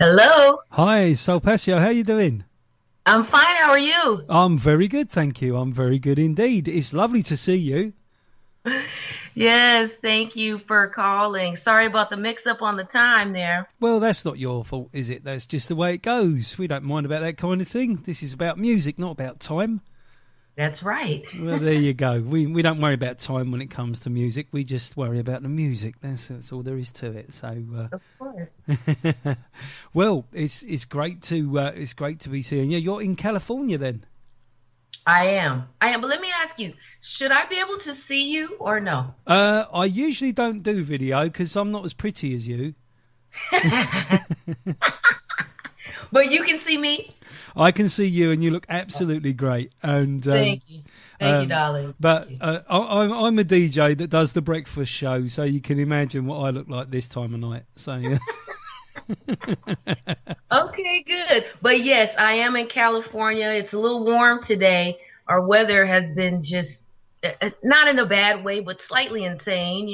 Hello. Hi, Sulpacio. How you doing? I'm fine. How are you? I'm very good, thank you. I'm very good indeed. It's lovely to see you. Yes, thank you for calling. Sorry about the mix up on the time there. Well, that's not your fault, is it? That's just the way it goes. We don't mind about that kind of thing. This is about music, not about time. That's right. Well, there you go. We don't worry about time when it comes to music. We just worry about the music. That's all there is to it. So, Of course. well, it's great to be seeing you. You're in California then. I am. But let me ask you, should I be able to see you or no? I usually don't do video because I'm not as pretty as you. But you can see me. I can see you, and you look absolutely great. And Thank you. Thank you, darling. But Thank you. I'm a DJ that does the breakfast show, so you can imagine what I look like this time of night. So yeah. Okay, good. But yes, I am in California. It's a little warm today. Our weather has been just not in a bad way, but slightly insane.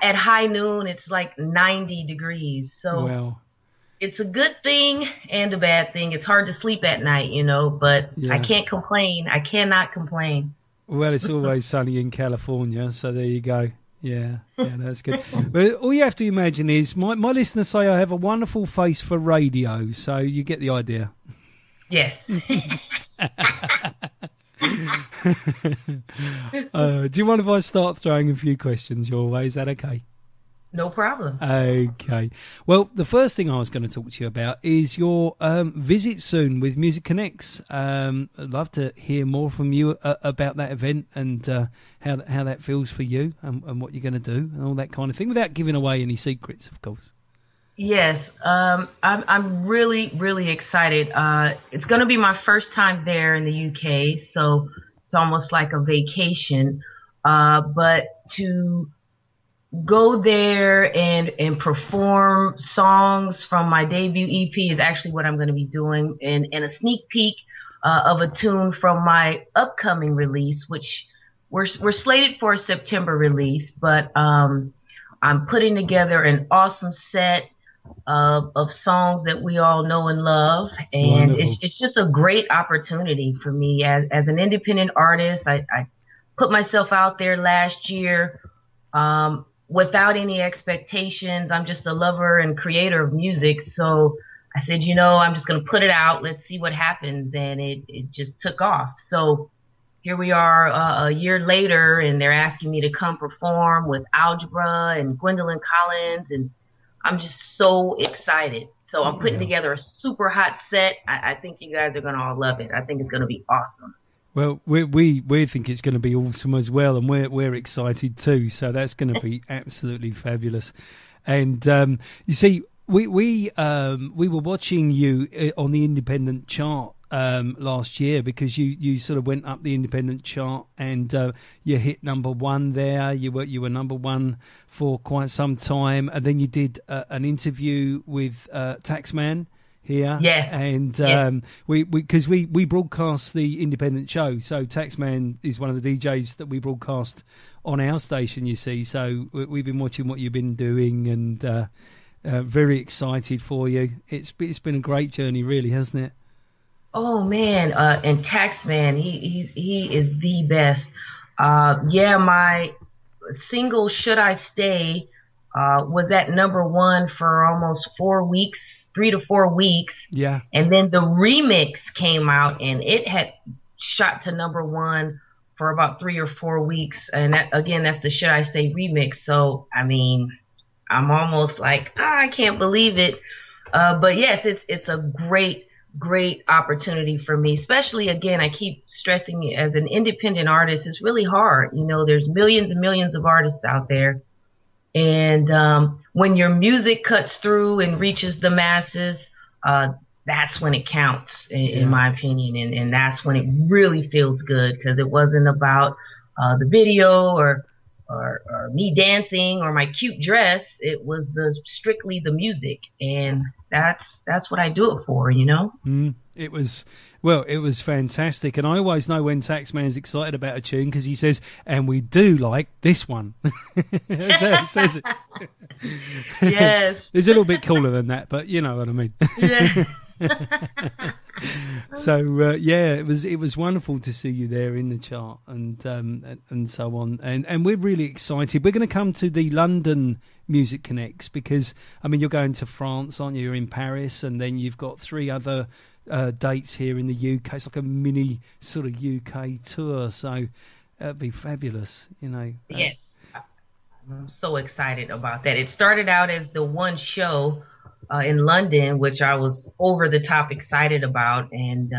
At high noon, it's like 90 degrees. So Well, it's a good thing and a bad thing. It's hard to sleep at night, but I yeah. can't complain. I cannot complain. Well, it's always sunny in California, so there you go. Yeah, that's good. But all you have to imagine is my listeners say I have a wonderful face for radio, so you get the idea. Yes. Do you mind if I start throwing a few questions your way? Is that okay? No problem. Okay. Well, the first thing I was going to talk to you about is your visit soon with Music Connects. I'd love to hear more from you about that event and how that feels for you and what you're going to do and all that kind of thing, without giving away any secrets, of course. Yes, I'm really, really excited. It's going to be my first time there in the UK, so it's almost like a vacation. But to go there and perform songs from my debut EP is actually what I'm going to be doing, and a sneak peek of a tune from my upcoming release, which we're slated for a September release. But I'm putting together an awesome set of songs that we all know and love, and Wonderful. it's just a great opportunity for me as an independent artist. I put myself out there last year. Without any expectations. I'm just a lover and creator of music. So I said, I'm just going to put it out. Let's see what happens. And it just took off. So here we are a year later, and they're asking me to come perform with Algebra and Gwendolyn Collins. And I'm just so excited. So I'm putting together a super hot set. I think you guys are going to all love it. I think it's going to be awesome. Well, we think it's going to be awesome as well, and we're excited too. So that's going to be absolutely fabulous. And you see, we were watching you on the independent chart last year, because you sort of went up the independent chart and you hit number one there. You were number one for quite some time, and then you did an interview with Taxman here. Yes. And Yes. we broadcast the independent show, so Taxman is one of the DJs that we broadcast on our station, you see. So we've been watching what you've been doing, and very excited for you. It's been a great journey, really, hasn't it? Oh man, and Taxman, he is the best. My single "Should I Stay" was at number one for almost 4 weeks, 3 to 4 weeks. Yeah. And then the remix came out, and it had shot to number one for about 3 or 4 weeks. And that, again, that's the "Should I Stay" remix. So I mean, I'm almost like, I can't believe it. But yes, it's a great opportunity for me, especially, again, I keep stressing, as an independent artist, it's really hard. There's millions and millions of artists out there, and when your music cuts through and reaches the masses, that's when it counts, in my opinion, and that's when it really feels good, because it wasn't about the video or me dancing or my cute dress. It was strictly the music, and that's what I do it for. It was it was fantastic, and I always know when Taxman's excited about a tune because he says, "And we do like this one." That's how he says it. Yes. It's a little bit cooler than that, but you know what I mean. Yeah. So it was wonderful to see you there in the chart and so on, and we're really excited. We're going to come to the London Music Connects because I mean you're going to France, aren't you? You're in Paris, and then you've got 3 other dates here in the UK. It's like a mini sort of UK tour, so that'd be fabulous, you know. Yes, I'm so excited about that. It started out as the one show in London, which I was over the top excited about, and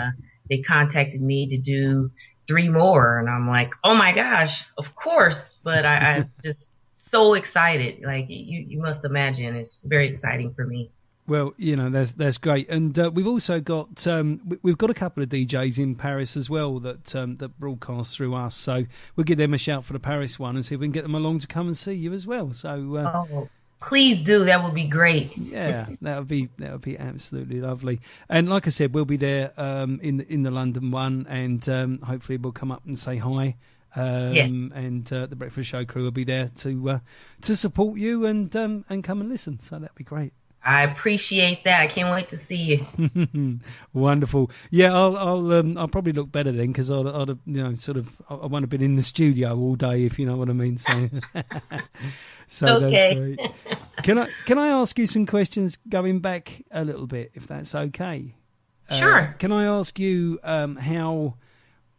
they contacted me to do 3 more, and I'm like, oh my gosh, of course. But I just so excited. Like you must imagine, it's very exciting for me. Well, you know, that's great, and we've also got we've got a couple of DJs in Paris as well that broadcast through us. So we'll give them a shout for the Paris one and see if we can get them along to come and see you as well. So please do. That would be great. Yeah, that would be absolutely lovely. And like I said, we'll be there in the London one, and hopefully we'll come up and say hi. Yes. And the Breakfast Show crew will be there to support you and come and listen. So that'd be great. I appreciate that. I can't wait to see you. Wonderful. Yeah, I'll probably look better then because I'd I won't have been in the studio all day, if you know what I mean. So, okay. That's great. Can I ask you some questions going back a little bit, if that's okay? Sure. Can I ask you how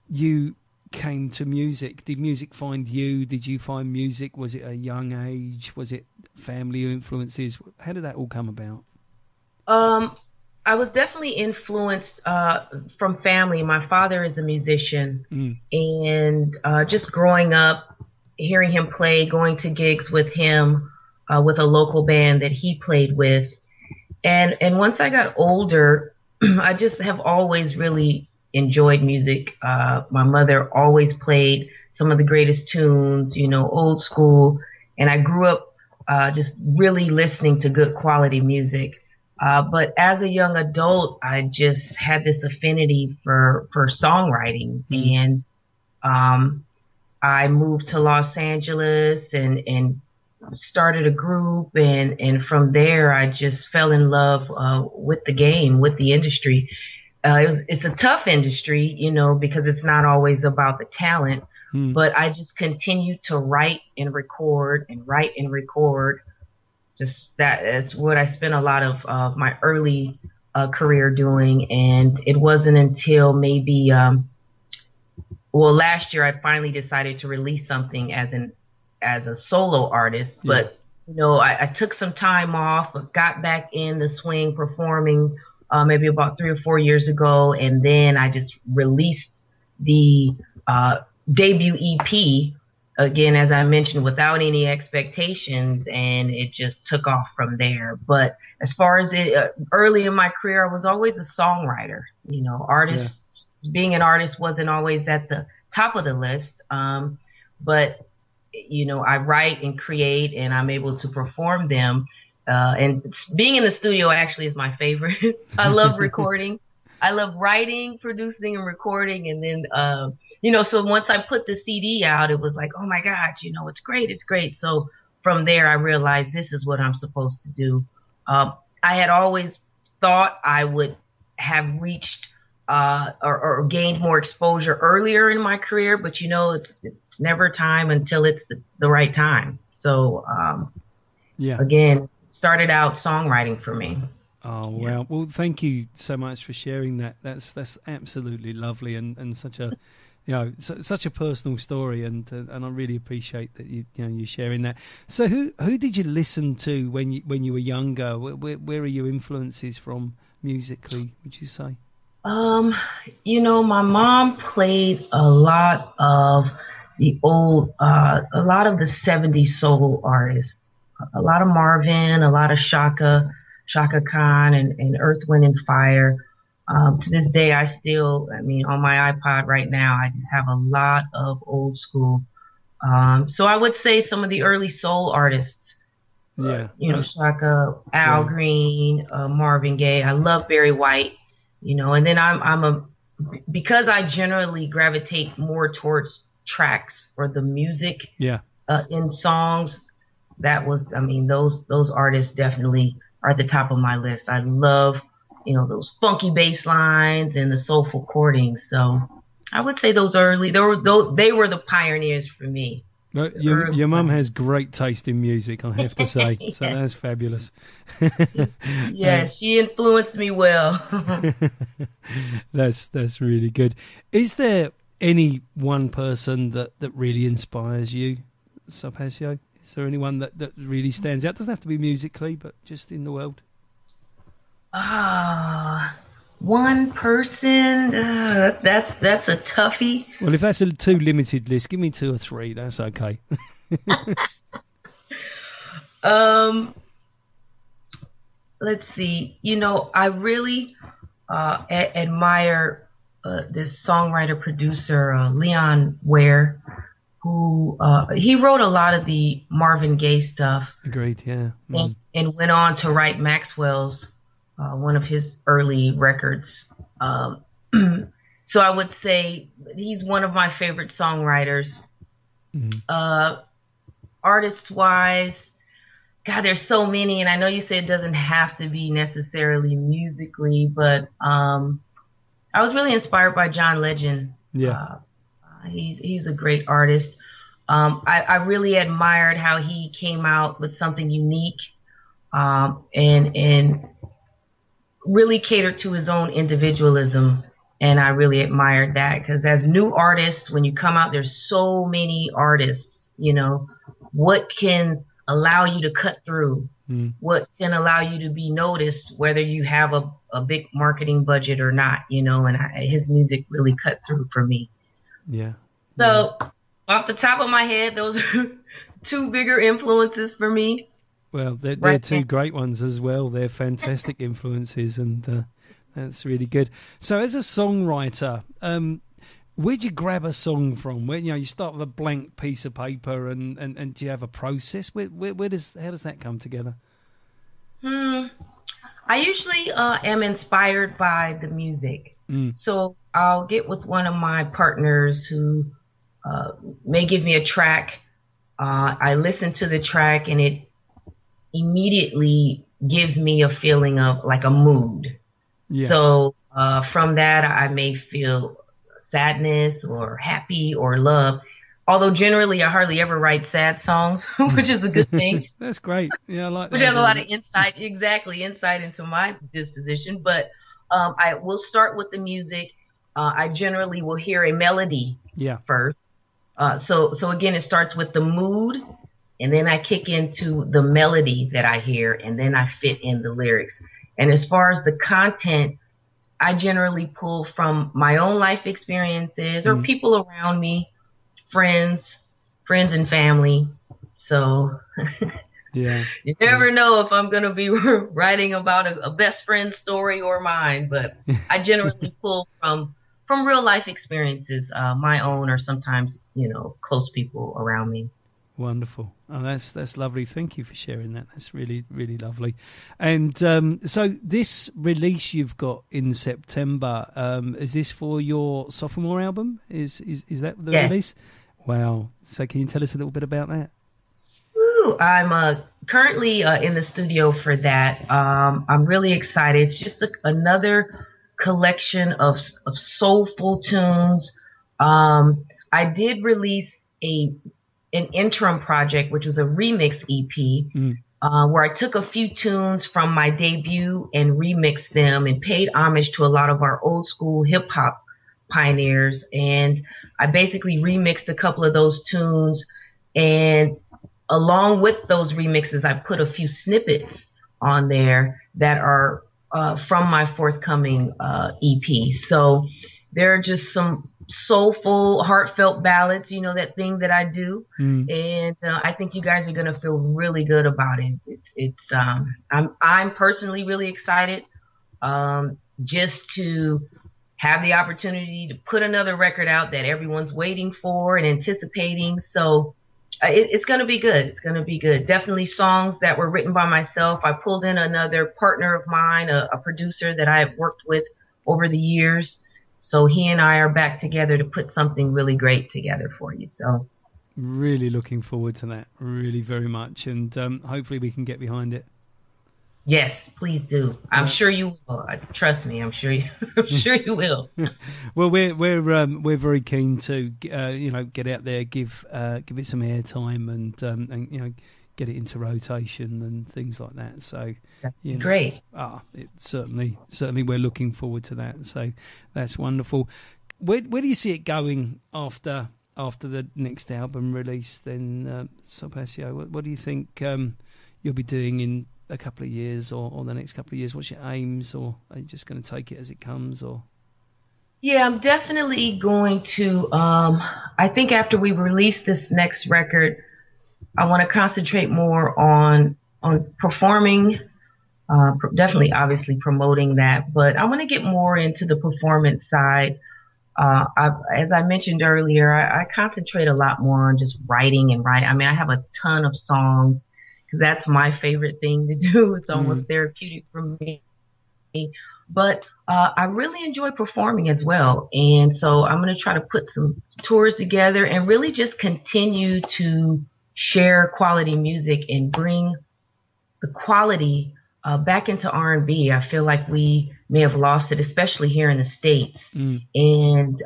you came to music? Did music find you? Did you find music? Was it a young age? Was it family influences? How did that all come about? I was definitely influenced from family. My father is a musician, and just growing up, hearing him play, going to gigs with him, with a local band that he played with, and once I got older, I just have always really enjoyed music. My mother always played some of the greatest tunes, you know, old school, and I grew up just really listening to good quality music. But as a young adult, I just had this affinity for songwriting, and I moved to Los Angeles and started a group, and from there I just fell in love with the game, with the industry. It's a tough industry, you know, because it's not always about the talent, but I just continued to write and record and write and record. Just that's what I spent a lot of my early career doing, and it wasn't until maybe last year I finally decided to release something as a solo artist. But you know, I took some time off, but got back in the swing performing maybe about 3 or 4 years ago, and then I just released the debut EP. Again, as I mentioned, without any expectations, and it just took off from there. But as far as early in my career, I was always a songwriter. You know, being an artist wasn't always at the top of the list. But, you know, I write and create, and I'm able to perform them. And being in the studio actually is my favorite. I love recording. I love writing, producing, and recording. And then, you know, so once I put the CD out, it was like, oh my God, you know, it's great. It's great. So from there, I realized this is what I'm supposed to do. I had always thought I would have reached or gained more exposure earlier in my career, but you know, it's never time until it's the right time. So, again, started out songwriting for me. Oh, wow. Well, thank you so much for sharing that. That's absolutely lovely and such a, you know, such a personal story, and I really appreciate that you sharing that. So who did you listen to when you were younger? Where are your influences from musically, would you say? You know, my mom played a lot of the a lot of the 70s soul artists, a lot of Marvin, a lot of Shaka Khan, and Earth, Wind, and Fire. To this day, I mean, on my iPod right now, I just have a lot of old school. So I would say some of the early soul artists, you know, Shaka, Al Green, Marvin Gaye. I love Barry White. And then because I generally gravitate more towards tracks or the music Yeah. in songs. I mean, those artists definitely are at the top of my list. I love, those funky bass lines and the soulful chording. So I would say they were the pioneers for me. Your mum has great taste in music, I have to say. So that's fabulous. Yeah, she influenced me well. That's really good. Is there any one person that really inspires you, Sulpacio? Is there anyone that really stands out? Doesn't have to be musically, but just in the world. One person. That's a toughie. Well, if that's a too limited list, give me 2 or 3. That's okay. Let's see. I really admire this songwriter producer Leon Ware, who he wrote a lot of the Marvin Gaye stuff. Agreed. Yeah. And went on to write Maxwell's one of his early records. So I would say he's one of my favorite songwriters. Artist-wise, God, there's so many, and I know you said it doesn't have to be necessarily musically, but I was really inspired by John Legend. Yeah. He's a great artist. I really admired how he came out with something unique, and really catered to his own individualism. And I really admired that, because as new artists, when you come out, there's so many artists, what can allow you to cut through, what can allow you to be noticed, whether you have a big marketing budget or not, and his music really cut through for me. Yeah. So off the top of my head, those are 2 bigger influences for me. Well, they're 2 great ones as well. They're fantastic influences, and that's really good. So as a songwriter, where'd you grab a song from? Where you start with a blank piece of paper, and do you have a process? How does that come together? I usually am inspired by the music. So I'll get with one of my partners who may give me a track. I listen to the track, and it immediately gives me a feeling of like a mood. Yeah. So from that, I may feel sadness or happy or love. Although generally I hardly ever write sad songs, which is a good thing. That's great. Yeah, I like that. Which has a lot of insight into my disposition. But I will start with the music. I generally will hear a melody first. So again, it starts with the mood, and then I kick into the melody that I hear, and then I fit in the lyrics. And as far as the content, I generally pull from my own life experiences or people around me, friends and family. So you never know if I'm going to be writing about a best friend story or mine, but I generally pull from real life experiences, my own, or sometimes, close people around me. Wonderful. Oh, that's lovely. Thank you for sharing that. That's really, really lovely. And so this release you've got in September, is this for your sophomore album? Is that the release? Wow. So can you tell us a little bit about that? I'm currently in the studio for that. I'm really excited. It's just another collection of soulful tunes. I did release an interim project, which was a remix EP, where I took a few tunes from my debut and remixed them and paid homage to a lot of our old school hip hop pioneers. And I basically remixed a couple of those tunes, and along with those remixes, I put a few snippets on there that are from my forthcoming EP. So there are just some soulful, heartfelt ballads, that thing that I do. And I think you guys are going to feel really good about it. I'm personally really excited just to have the opportunity to put another record out that everyone's waiting for and anticipating. So it's going to be good. It's going to be good. Definitely songs that were written by myself. I pulled in another partner of mine, a producer that I have worked with over the years. So he and I are back together to put something really great together for you. So really looking forward to that, really very much, and hopefully we can get behind it. yes, please do. I'm sure you will. Trust me. I'm sure you. I'm sure you will. Well, we're very keen to get out there, give it some airtime, and get it into rotation and things like that. So great. It certainly we're looking forward to that. So that's wonderful. Where do you see it going after the next album release? Then Sulpacio, what do you think you'll be doing in a couple of years or the next couple of years? What's your aims, or are you just going to take it as it comes? Or yeah, I'm definitely going to I think after we release this next record, I want to concentrate more on performing, definitely obviously promoting that, but I want to get more into the performance side. As I mentioned earlier, I concentrate a lot more on just writing and writing. I mean, I have a ton of songs, that's my favorite thing to do. It's almost therapeutic for me. But I really enjoy performing as well. And so I'm going to try to put some tours together and really just continue to share quality music and bring the quality back into R&B. I feel like we may have lost it, especially here in the States. And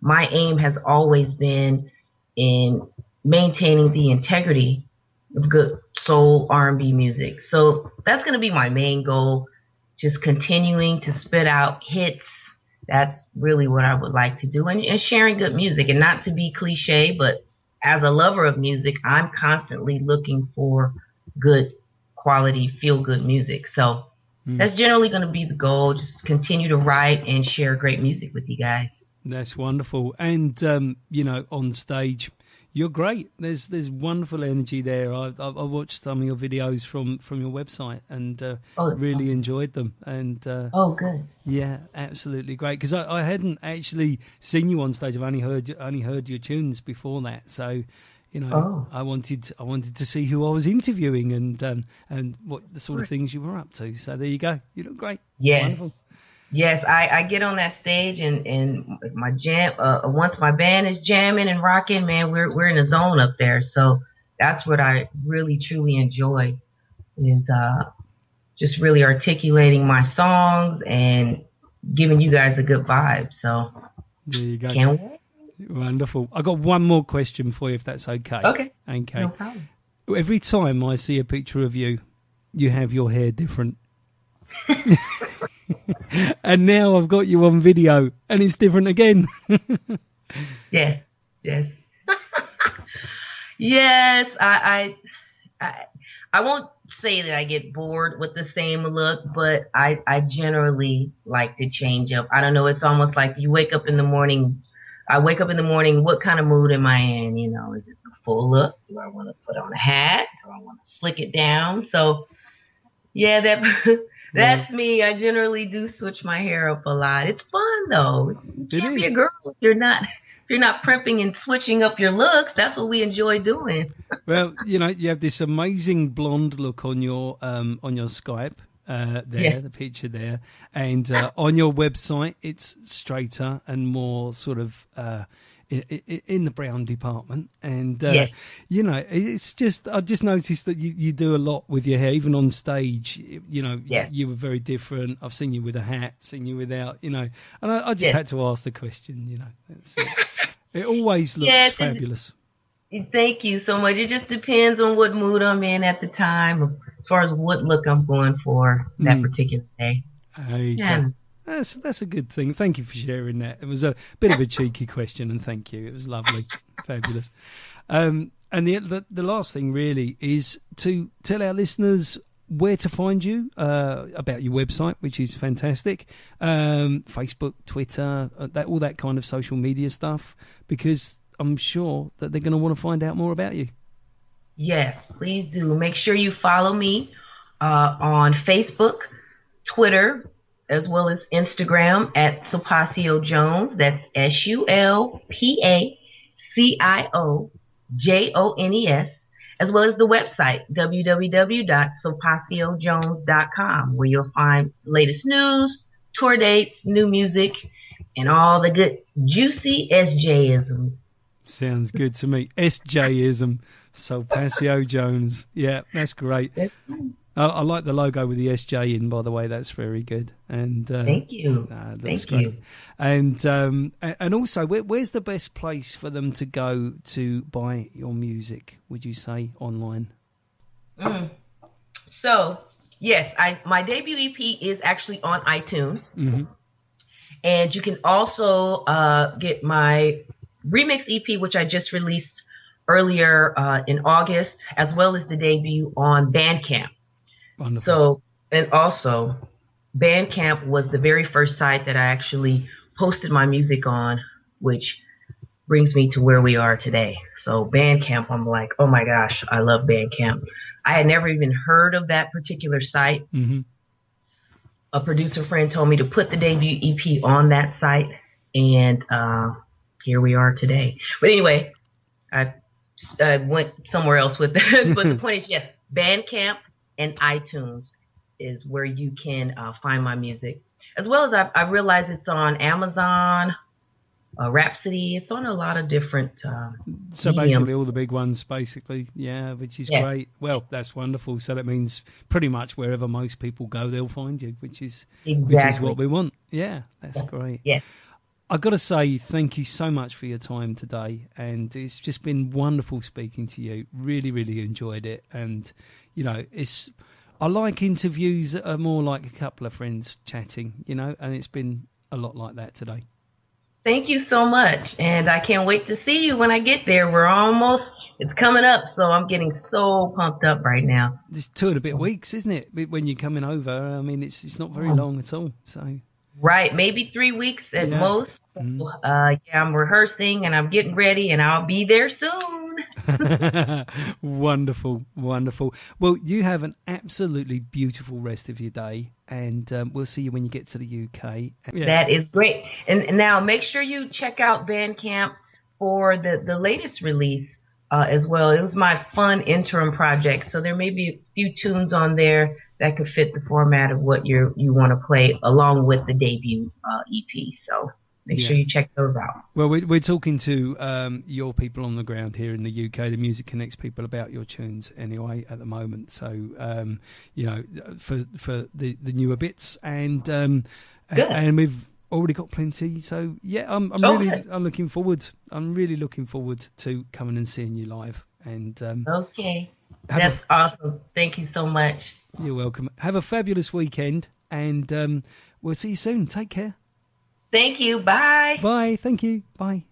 my aim has always been in maintaining the integrity of good soul R&B music. So that's going to be my main goal, just continuing to spit out hits. That's really what I would like to do, and sharing good music. And not to be cliche, but as a lover of music, I'm constantly looking for good quality, feel-good music. So that's generally going to be the goal, just continue to write and share great music with you guys. That's wonderful. And, on stage, you're great. There's wonderful energy there. I watched some of your videos from your website and really enjoyed them. And good. Yeah, absolutely great. Because I hadn't actually seen you on stage. I've only heard your tunes before that. So, I wanted to see who I was interviewing and what the sort of things you were up to. So there you go. You look great. Yes. It's wonderful. Yes, I get on that stage and my jam. Once my band is jamming and rocking, man, we're in a zone up there. So that's what I really truly enjoy, is just really articulating my songs and giving you guys a good vibe. So there you go. Can't wait. Wonderful. I got one more question for you, if that's okay. Okay. No problem. Every time I see a picture of you, you have your hair different. And now I've got you on video, and it's different again. Yes. Yes, I won't say that I get bored with the same look, but I generally like to change up. I don't know, it's almost like you wake up in the morning. I wake up in the morning, what kind of mood am I in? Is it the full look? Do I want to put on a hat? Do I want to slick it down? So, yeah, that's me. I generally do switch my hair up a lot. It's fun, though. You can't be a girl if you're not prepping and switching up your looks. That's what we enjoy doing. Well, you have this amazing blonde look on your Skype. The picture there, and on your website it's straighter and more sort of in the brown department, and it's just, I just noticed that you do a lot with your hair, even on stage. You were very different. I've seen you with a hat, seen you without, and I just had to ask the question. It always looks fabulous. Thank you so much. It just depends on what mood I'm in at the time, as far as what look I'm going for that particular day. Okay. That's a good thing. Thank you for sharing that. It was a bit of a cheeky question, and thank you. It was lovely. Fabulous. And the last thing really is to tell our listeners where to find you, about your website, which is fantastic, Facebook, Twitter, all that kind of social media stuff, because I'm sure that they're going to want to find out more about you. Yes, please do. Make sure you follow me on Facebook, Twitter, as well as Instagram at Sulpacio Jones. That's SULPACIOJONES, as well as the website, www.sulpaciojones.com, where you'll find latest news, tour dates, new music, and all the good juicy SJisms. Sounds good to me. SJism, Sulpacio Jones. Yeah, that's great. I like the logo with the SJ in, by the way. That's very good. And thank you. Thank you. And also, where's the best place for them to go to buy your music? Would you say online? So yes, my debut EP is actually on iTunes, and you can also get my remix EP, which I just released earlier in August, as well as the debut on Bandcamp. Wonderful. So, and also, Bandcamp was the very first site that I actually posted my music on, which brings me to where we are today. So Bandcamp, I'm like, oh my gosh, I love Bandcamp. I had never even heard of that particular site. A producer friend told me to put the debut EP on that site, and here we are today. But anyway, I went somewhere else with that. But the point is, yes, Bandcamp and iTunes is where you can find my music. As well as I realize it's on Amazon, Rhapsody. It's on a lot of different so basically all the big ones, basically. Yeah, which is great. Well, that's wonderful. So that means pretty much wherever most people go, they'll find you, which is what we want. Yeah, that's great. Yeah. I've got to say thank you so much for your time today, and it's just been wonderful speaking to you. Really, really enjoyed it, and I like interviews that are more like a couple of friends chatting, and it's been a lot like that today. Thank you so much, and I can't wait to see you when I get there. It's coming up, so I'm getting so pumped up right now. It's 2 and a bit weeks, isn't it, when you're coming over? I mean, it's not very long at all, so... Right, maybe 3 weeks at most. So, I'm rehearsing and I'm getting ready, and I'll be there soon. Wonderful, wonderful. Well, you have an absolutely beautiful rest of your day, and we'll see you when you get to the UK. Yeah. That is great. And now make sure you check out Bandcamp for the latest release as well. It was my fun interim project, so there may be a few tunes on there that could fit the format of what you want to play, along with the debut EP. So make sure you check those out. Well, we're talking to your people on the ground here in the UK, the Music Connects people, about your tunes anyway at the moment. So, for the newer bits, and we've already got plenty. So yeah, I'm looking forward. I'm really looking forward to coming and seeing you live. And okay, that's awesome. Thank you so much. You're welcome. Have a fabulous weekend, and we'll see you soon. Take care. Thank you. Bye. Bye. Thank you. Bye.